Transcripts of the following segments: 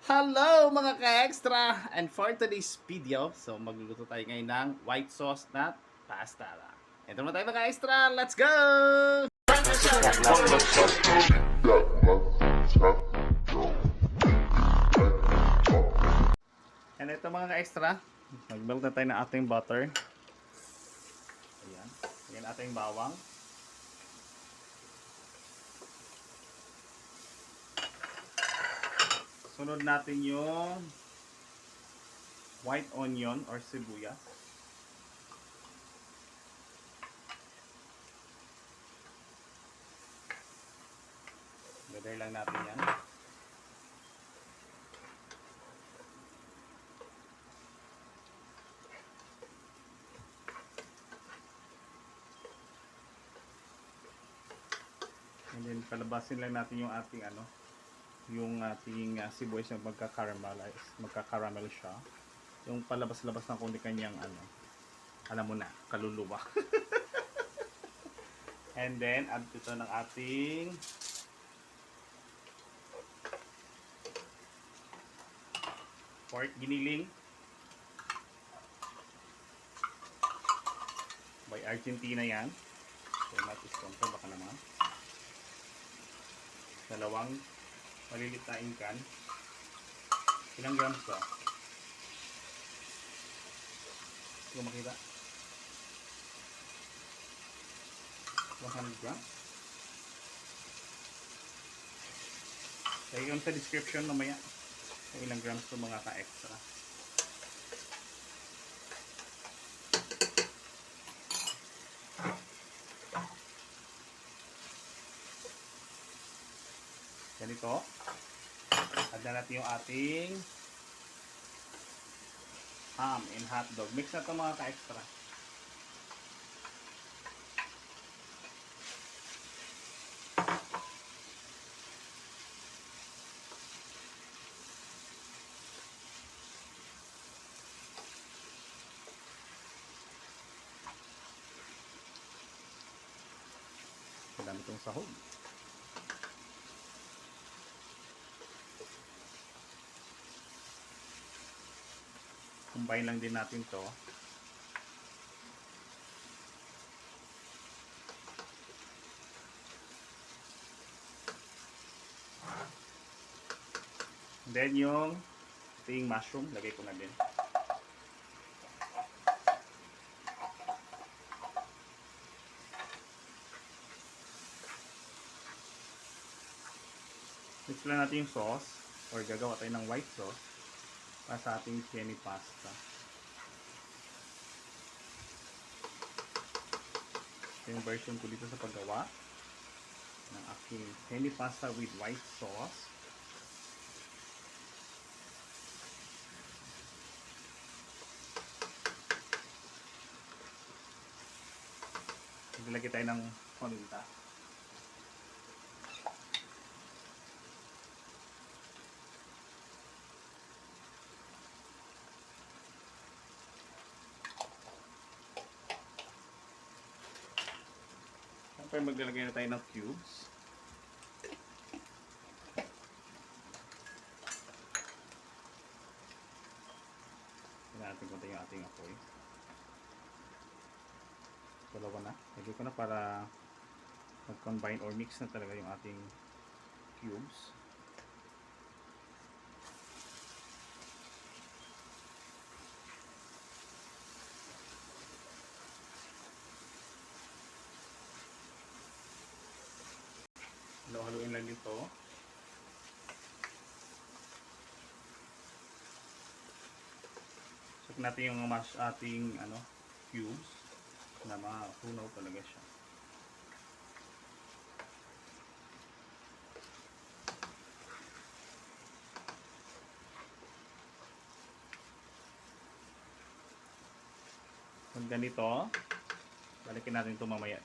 Hello mga ka-extra! And for today's video, so magluluto tayo ngayon ng white sauce na pasta. Ito naman tayo mga ka-extra! Let's go! And ito mga ka-extra, mag-melt na tayo ng ating butter. Ayan. Ayan ating bawang. Sunod natin yung white onion or sibuyas. Lagay lang natin yan. And then palabasin lang natin yung ating sibuyas na magka-caramel siya. Yung palabas-labas ng kundi kanyang alam mo na, kaluluwa. And then add ito ng ating pork giniling by Argentina yan. So not sponsor, baka naman. Dalawang malilit na inkan. Ilang grams to? Hindi ko makita. 100 grams. Lagay ko sa description mamaya kung ilang grams to mga ka-extra. Ganito. Add na natin yung ating ham and hotdog. Mix na ito mga ka-extra. Madami itong sahog. Combine lang din natin to. Then yung ating mushroom, lagay ko na din. Mix lang natin yung sauce or gagawa tayo ng white sauce para sa ating penne pasta. Ito yung version ko dito sa paggawa ng aking penne pasta with white sauce. Maglagay tayo ng paminta. Siyempre maglalagay na tayo ng cubes. Tignan natin kung yung ating apoy. Dalawa na. Lagay ko na para mag-combine or mix na talaga yung ating cubes. Haluin lang dito. Check natin yung ating cubes na mapunaw talaga siya. Kung ganito, balikin natin ito mamaya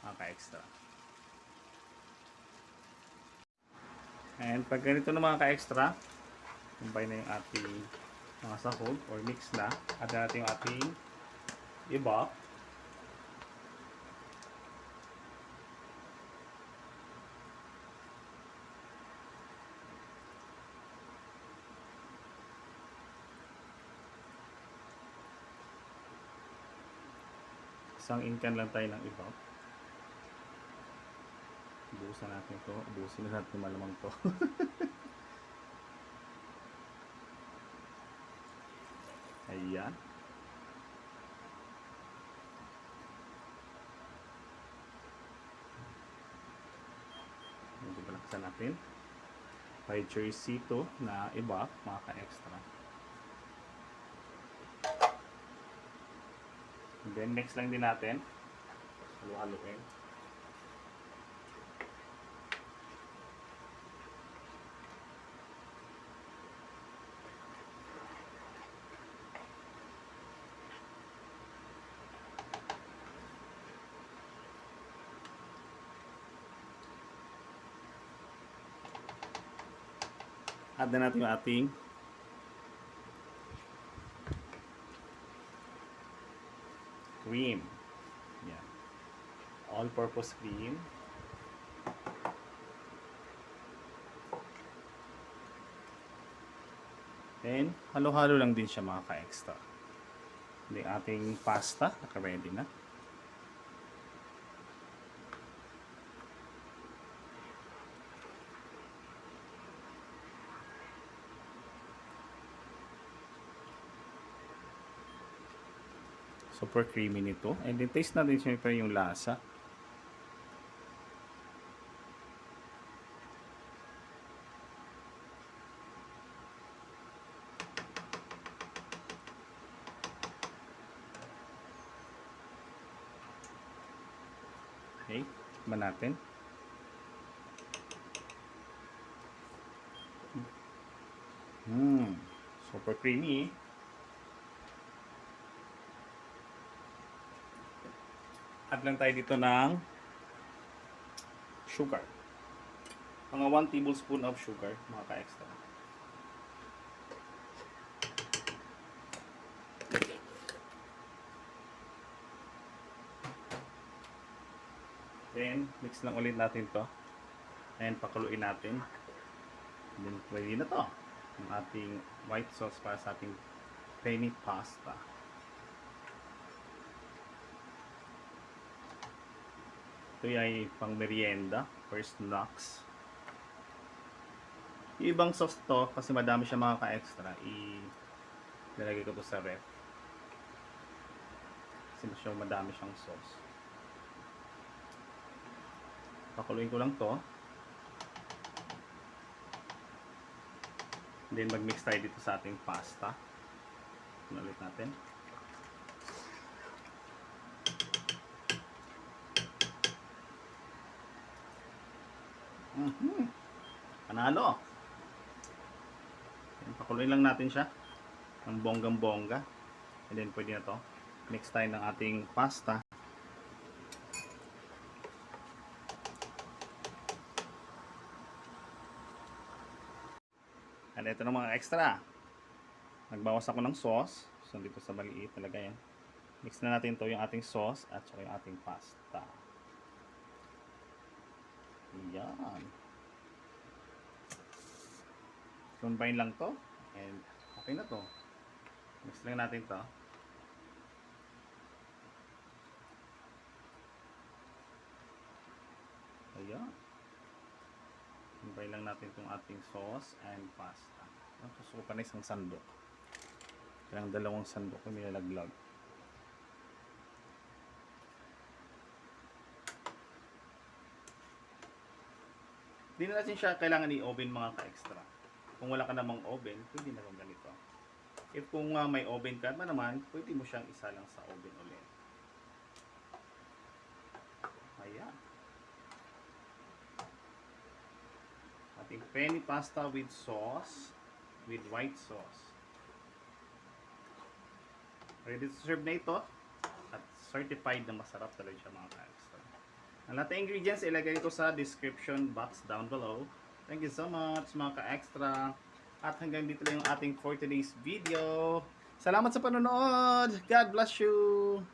mga ka-extra. And pag ganito na mga ka-extra, combine na yung ating mga sahog or mix na. Add natin yung ating iba. Isang inkan lang tayo ng iba. Ubusan natin to. Ubusin na natin malamang to. Ayan. Medyo balaksan natin. May jersey to na iba, mga ka-extra. And then next lang din natin. Halo-haloin. Add na natin yung ating cream. Yan. All-purpose cream. Then, halo-halo lang din siya mga ka-extra. Then, ating pasta, naka-ready na. Super creamy nito. And then taste natin syempre yung lasa. Okay, ba natin? Super creamy. Add lang tayo dito ng sugar. Mga 1 tablespoon of sugar, mga ka-extra. Then, mix lang ulit natin to. And pakuluin natin. Then, ready na to. Ang ating white sauce para sa ating penne pasta. Ito ay pang merienda or snacks. Yung ibang sauce to, kasi madami siya mga ka-extra, ilalagay ko to sa ref. Kasi madami siyang sauce. Pakuluin ko lang to. Then mag-mix tayo dito sa ating pasta. Ulit natin. Panalo. Pakuluin lang natin siya ng bonggang-bongga. And then pwede na to. Mix tayo ng ating pasta. And ito na mga extra. Nagbawas ako ng sauce. So dito sa maliit talaga yan. Mix na natin to yung ating sauce at saka yung ating pasta. Yan. Combine lang to. And okay na to. Mix lang natin to. Ayan. Combine lang natin itong ating sauce and pasta. Susukan na isang sandok. Kailang 2 sandok yung nilalaglag. Hindi na natin siya kailangan i-oven mga ka-extra. Kung wala ka namang oven, pwede na lang ganito. If kung may oven ka naman, pwede mo siyang isa lang sa oven ulit. Ayan. Ating penne pasta with sauce, with white sauce. Ready to serve na ito. At certified na masarap talaga siya mga ka-extra. Ang lahat ng ingredients ilagay ko sa description box down below. Thank you so much mga ka-extra. At hanggang dito lang yung ating for today's video. Salamat sa panonood. God bless you.